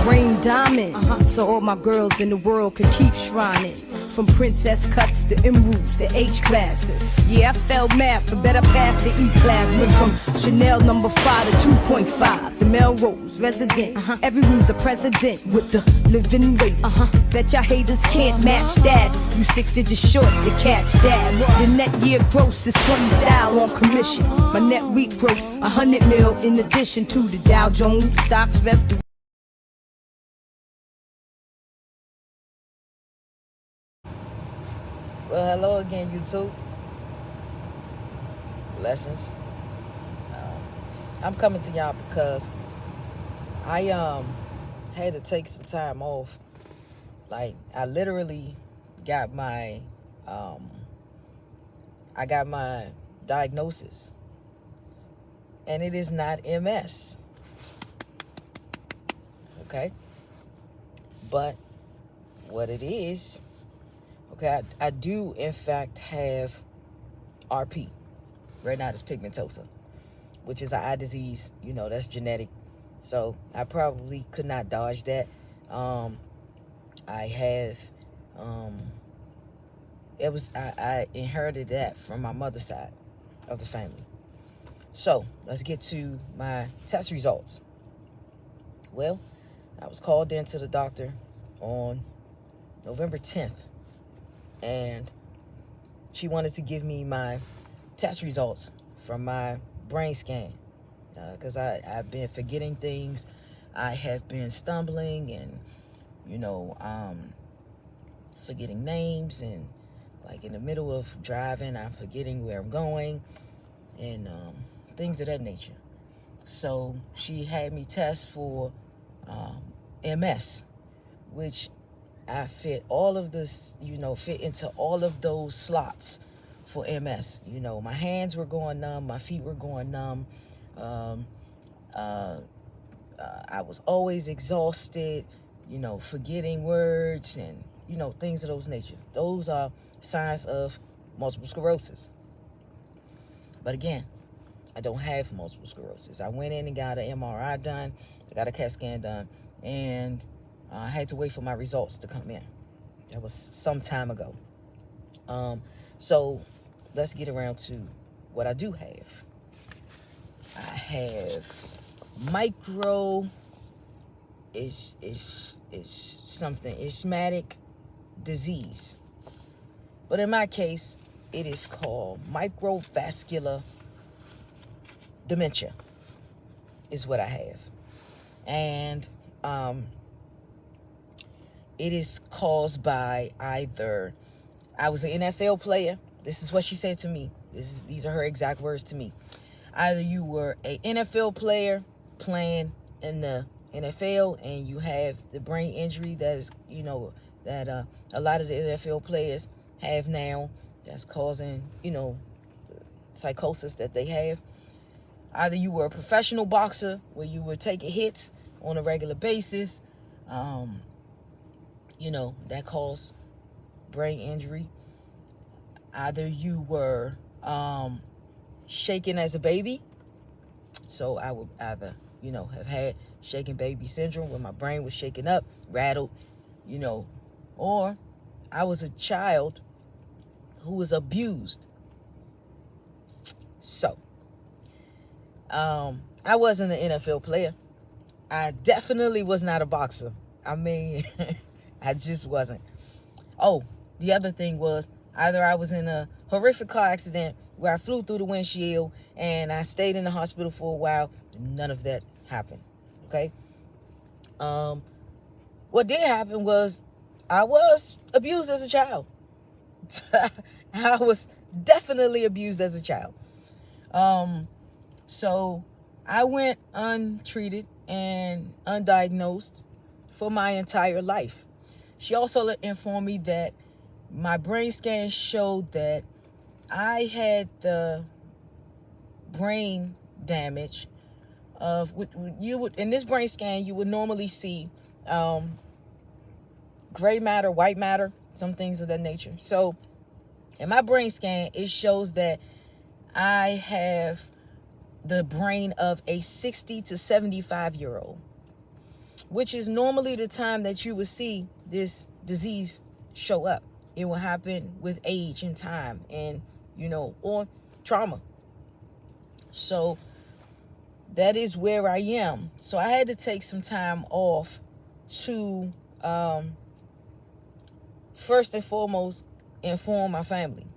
brain diamond, so all my girls in the world could keep shrining. From princess cuts to emeralds to H classes. Yeah, I failed math, but better pass the E class. Went from Chanel number 5 to 2.5. The Melrose resident. Every room's a president with the living rate. Bet y'all haters can't match that. You 6 digits short to catch that. The net year gross is 20,000 on commission. My net week gross 100 mil in addition to the Dow Jones stocks rest. Well, hello again, YouTube. Blessings. I'm coming to y'all because I had to take some time off. Like, I literally got my diagnosis, and it is not MS. Okay, but what it is. Okay, I do, in fact, have RP, retinitis pigmentosa, which is an eye disease. You know, that's genetic. So I probably could not dodge that. I have, I inherited that from my mother's side of the family. So let's get to my test results. Well, I was called in to the doctor on November 10th. And she wanted to give me my test results from my brain scan because I've been forgetting things. I have been stumbling and, forgetting names, and like in the middle of driving, I'm forgetting where I'm going and things of that nature. So she had me test for MS, which I fit all of this, fit into all of those slots for MS. My hands were going numb, my feet were going numb. I was always exhausted, forgetting words and, things of those nature. Those are signs of multiple sclerosis. But again, I don't have multiple sclerosis. I went in and got an MRI done, I got a CAT scan done, and I had to wait for my results to come in. That was some time ago. So let's get around to what I do have. I have isschemic disease. But in my case, it is called microvascular dementia is what I have. And it is caused by either, I was an NFL player. This is what she said to me. These are her exact words to me. Either you were an NFL player playing in the NFL and you have the brain injury that is, that a lot of the NFL players have now, that's causing, psychosis that they have. Either you were a professional boxer where you were taking hits on a regular basis, that caused brain injury. Either you were shaken as a baby. So I would either, have had shaken baby syndrome where my brain was shaken up, rattled, or I was a child who was abused. So, I wasn't an NFL player. I definitely was not a boxer. I mean, I just wasn't. Oh, the other thing was either I was in a horrific car accident where I flew through the windshield and I stayed in the hospital for a while. None of that happened. Okay. What did happen was I was abused as a child. I was definitely abused as a child. So I went untreated and undiagnosed for my entire life. She also informed me that my brain scan showed that I had the brain damage of you would in this brain scan you would normally see gray matter, white matter, some things of that nature. So in my brain scan, it shows that I have the brain of a 60 to 75-year-old. which is normally the time that you would see this disease show up. It will happen with age and time and, or trauma. So that is where I am. So I had to take some time off to, first and foremost, inform my family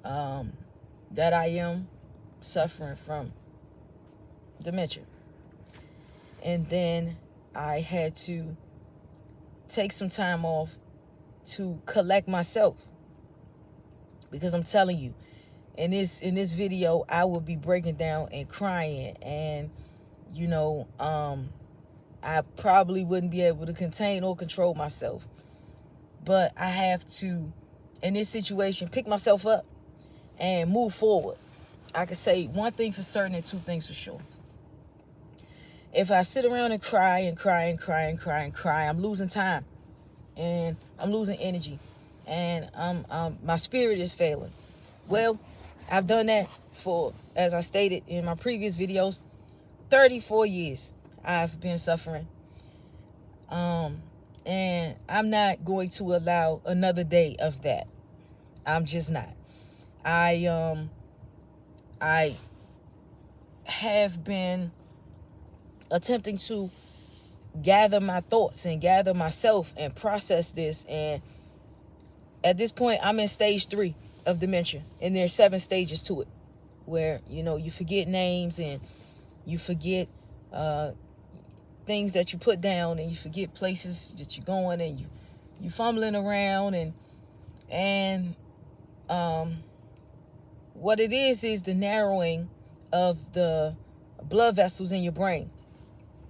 that I am suffering from dementia. And then I had to take some time off to collect myself, because I'm telling you, in this video, I will be breaking down and crying, and I probably wouldn't be able to contain or control myself. But I have to, in this situation, pick myself up and move forward. I could say one thing for certain and two things for sure. If I sit around and cry and cry and cry and cry and cry, I'm losing time and I'm losing energy, and my spirit is failing. Well, I've done that for, as I stated in my previous videos, 34 years I've been suffering. And I'm not going to allow another day of that. I'm just not. I have been attempting to gather my thoughts and gather myself and process this. And at this point, I'm in stage 3 of dementia. And there's 7 stages to it, where, you forget names and you forget things that you put down, and you forget places that you're going, and you fumbling around, and what it is the narrowing of the blood vessels in your brain.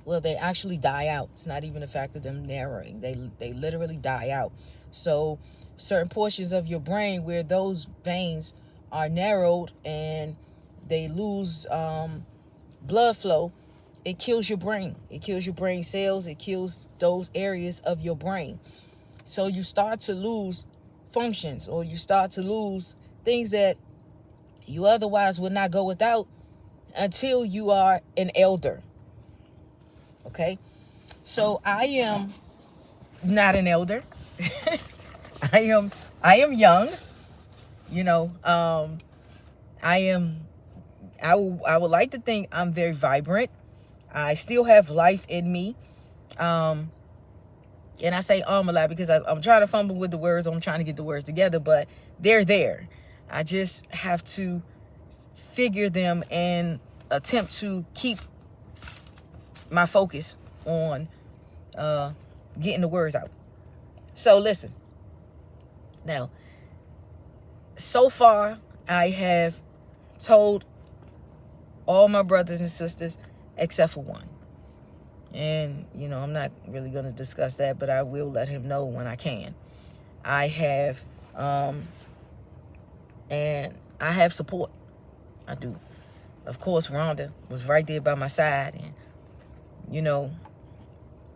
Well, they actually die out. It's not even a fact of them narrowing. They literally die out. So certain portions of your brain where those veins are narrowed and they lose blood flow, it kills your brain. It kills your brain cells. It kills those areas of your brain. So you start to lose functions, or you start to lose things that you otherwise would not go without until you are an elder. Okay? So I am not an elder. I am young. I would like to think I'm very vibrant. I still have life in me. And I say a lot because I'm trying to fumble with the words. I'm trying to get the words together, but they're there. I just have to figure them and attempt to keep my focus on getting the words out. So listen. Now, so far, I have told all my brothers and sisters except for one. And, I'm not really going to discuss that, but I will let him know when I can. I have, and I have support. I do. Of course, Rhonda was right there by my side. And,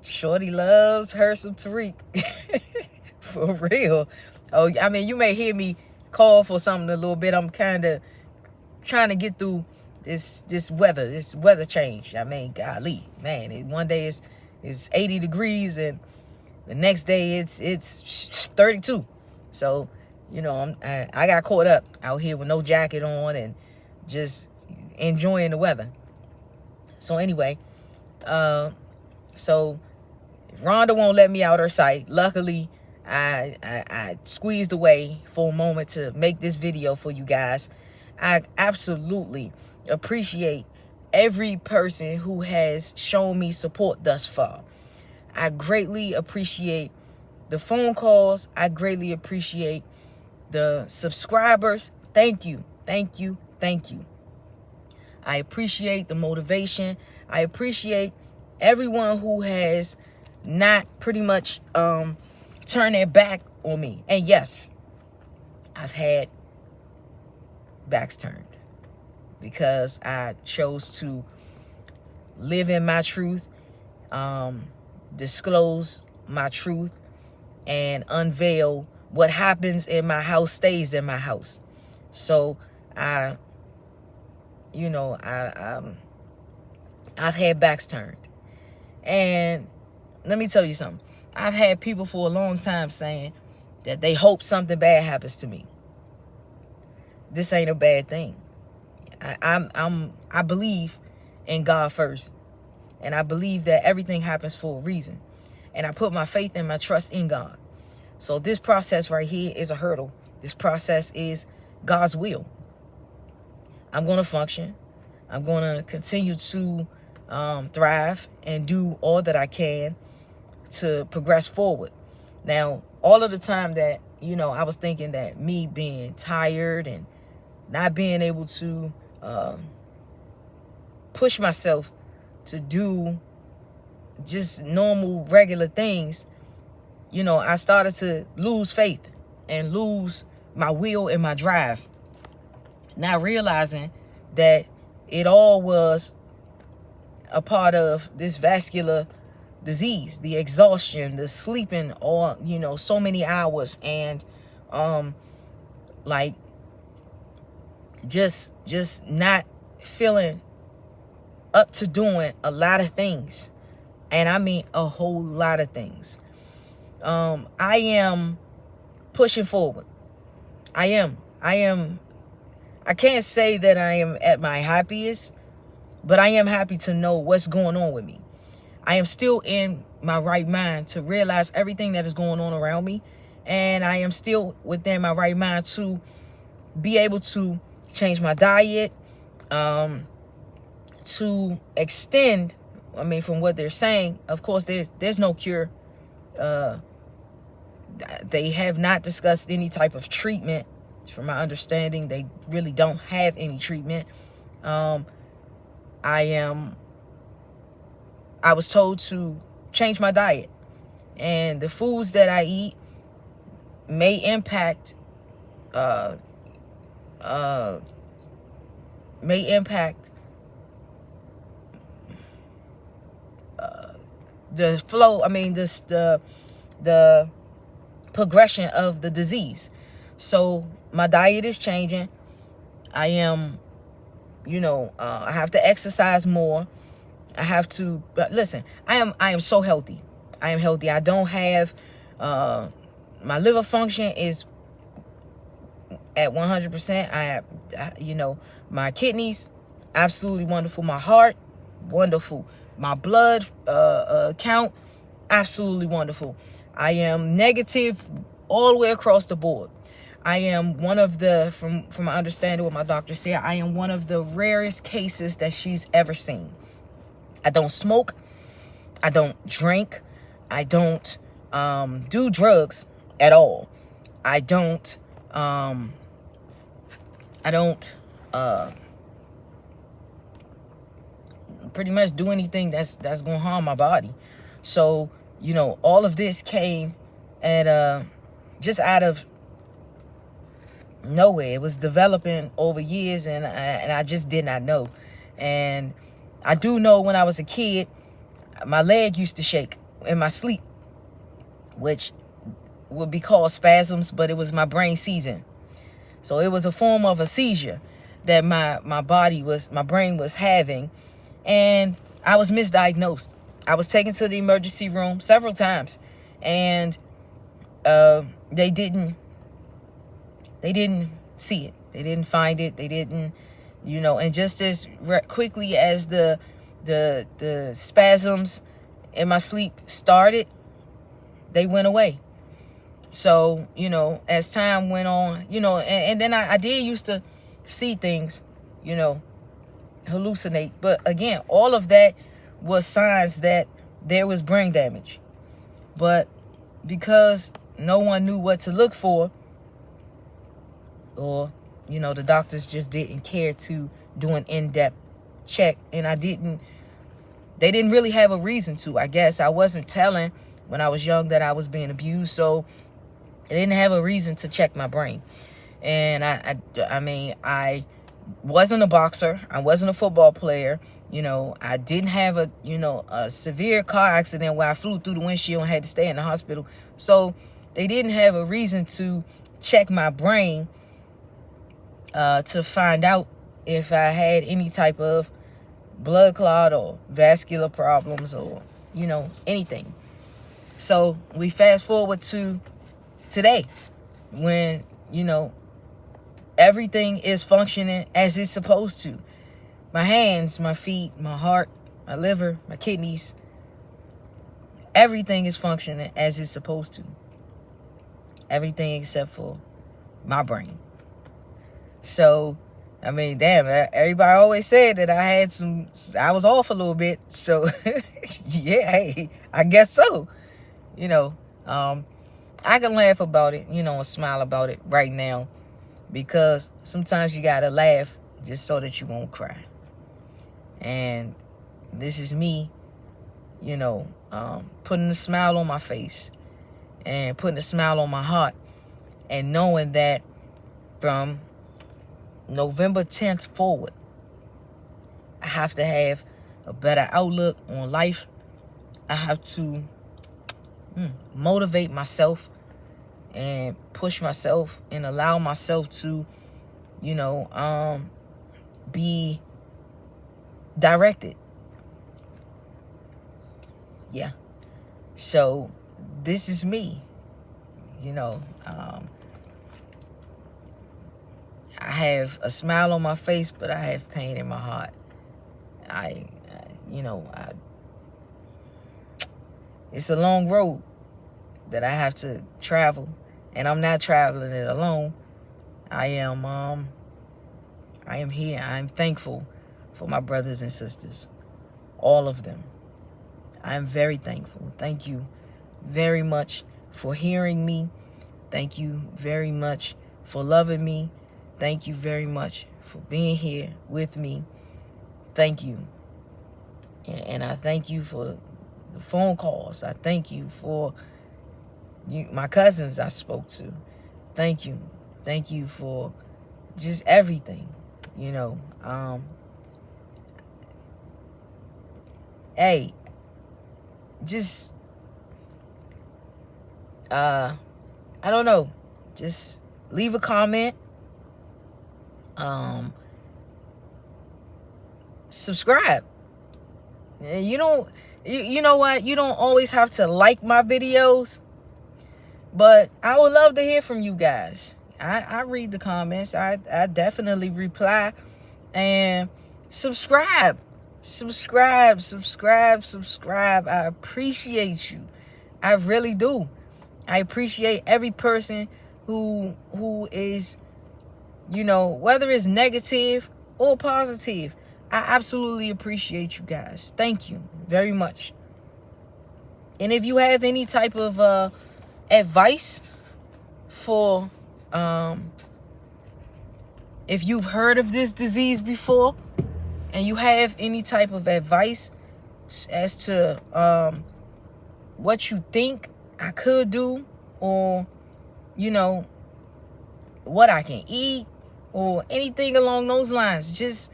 Shorty loves her some Tariq. For real. Oh, I mean, you may hear me call for something a little bit. I'm kind of trying to get through this weather change. I mean, golly, man, one day it's 80 degrees and the next day it's 32. So, I got caught up out here with no jacket on and just enjoying the weather. So anyway, so Rhonda won't let me out her sight. Luckily, I squeezed away for a moment to make this video for you guys. I absolutely appreciate every person who has shown me support thus far. I greatly appreciate the phone calls. I greatly appreciate the subscribers. Thank you. Thank you. Thank you. I appreciate the motivation. I appreciate everyone who has not pretty much turned their back on me. And yes, I've had backs turned because I chose to live in my truth, disclose my truth, and unveil what happens in my house stays in my house. So I've had backs turned, And let me tell you something. I've had people for a long time saying that they hope something bad happens to me. This ain't a bad thing. I believe in God first. And I believe that everything happens for a reason. And I put my faith and my trust in God. So this process right here is a hurdle. This process is God's will. I'm going to function. I'm going to continue to thrive and do all that I can to progress forward. Now, all of the time that, I was thinking that me being tired and not being able to push myself to do just normal, regular things, I started to lose faith and lose my will and my drive. Not realizing that it all was a part of this vascular disease, the exhaustion, the sleeping all, so many hours, and like just not feeling up to doing a lot of things. And I mean a whole lot of things. I am pushing forward. I am. I can't say that I am at my happiest, but I am happy to know what's going on with me. I am still in my right mind to realize everything that is going on around me. And I am still within my right mind to be able to change my diet, to extend, from what they're saying. Of course, there's no cure. They have not discussed any type of treatment. From my understanding, they really don't have any treatment. I was told to change my diet, and the foods that I eat may impact the flow. The progression of the disease. So my diet is changing. I am, I have to exercise more. I have to, listen, I am so healthy. I am healthy. I don't have, my liver function is at 100%. I have, my kidneys, absolutely wonderful. My heart, wonderful. My blood count, absolutely wonderful. I am negative all the way across the board. I am one of the, from my understanding what my doctor said, I am one of the rarest cases that she's ever seen. I don't smoke. I don't drink. I don't do drugs at all. I don't pretty much do anything that's gonna harm my body. So, all of this came at just out of nowhere. It was developing over years, and I just did not know. And I do know when I was a kid, my leg used to shake in my sleep, which would be called spasms, but it was my brain seizing. So it was a form of a seizure that my brain was having, and I was misdiagnosed. I was taken to the emergency room several times, and they didn't see it. They didn't find it. They didn't, and just as quickly as the spasms in my sleep started, they went away. So, as time went on, and then I did used to see things, hallucinate. But again, all of that was signs that there was brain damage. But because no one knew what to look for, or, the doctors just didn't care to do an in-depth check, and they didn't really have a reason to. I guess I wasn't telling when I was young that I was being abused, so they didn't have a reason to check my brain. And I wasn't a boxer. I wasn't a football player. I didn't have a severe car accident where I flew through the windshield and had to stay in the hospital. So they didn't have a reason to check my brain to find out if I had any type of blood clot or vascular problems or anything. So we fast forward to today when, everything is functioning as it's supposed to. My hands, my feet, my heart, my liver, my kidneys, everything is functioning as it's supposed to. Everything except for my brain. So, I mean, damn, everybody always said that I was off a little bit. So, yeah, hey, I guess so. I can laugh about it, and smile about it right now, because sometimes you gotta laugh just so that you won't cry. And this is me, putting a smile on my face and putting a smile on my heart, and knowing that from November 10th forward, I have to have a better outlook on life. I have to motivate myself and push myself and allow myself to, be directed. Yeah. So this is me, I have a smile on my face, but I have pain in my heart. It's a long road that I have to travel, and I'm not traveling it alone. I am here. I'm thankful for my brothers and sisters, all of them. I'm very thankful. Thank you very much for hearing me. Thank you very much for loving me. Thank you very much for being here with me. Thank you. And I thank you for the phone calls. I thank you for my cousins I spoke to. Thank you. Thank you for just everything. Hey, just, I don't know. Just leave a comment. Subscribe. You know what? You don't always have to like my videos, but I would love to hear from you guys. I read the comments. I definitely reply. And subscribe. I appreciate you. I really do. I appreciate every person who is, whether it's negative or positive. I absolutely appreciate you guys. Thank you very much. And if you have any type of advice for, if you've heard of this disease before, and you have any type of advice as to what you think I could do, or, what I can eat, or anything along those lines, just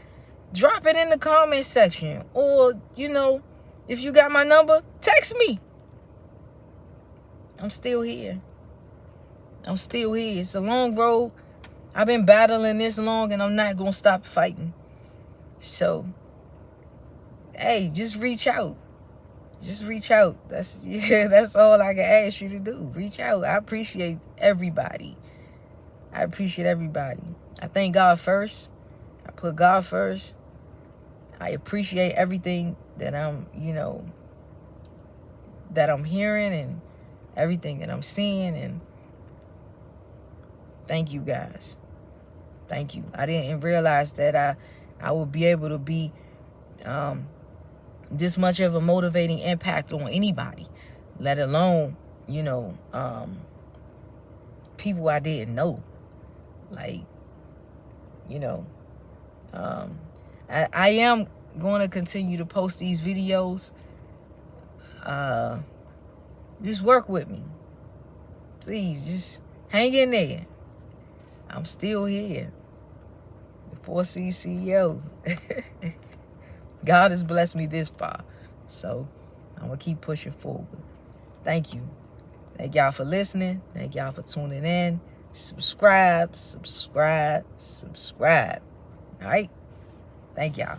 drop it in the comment section. Or, if you got my number, text me. I'm still here. It's a long road. I've been battling this long, and I'm not going to stop fighting. So, hey, just reach out. That's all I can ask you to do. Reach out. I appreciate everybody. I thank God first. I put God first. I appreciate everything that I'm hearing, and everything that I'm seeing, and thank you guys. Thank you. I didn't realize that I would be able to be this much of a motivating impact on anybody, let alone, people I didn't know. Like, I am going to continue to post these videos. Just work with me. Please, just hang in there. I'm still here. The 4C CEO. God has blessed me this far. So I'm going to keep pushing forward. Thank you. Thank y'all for listening. Thank y'all for tuning in. Subscribe. All right? Thank y'all.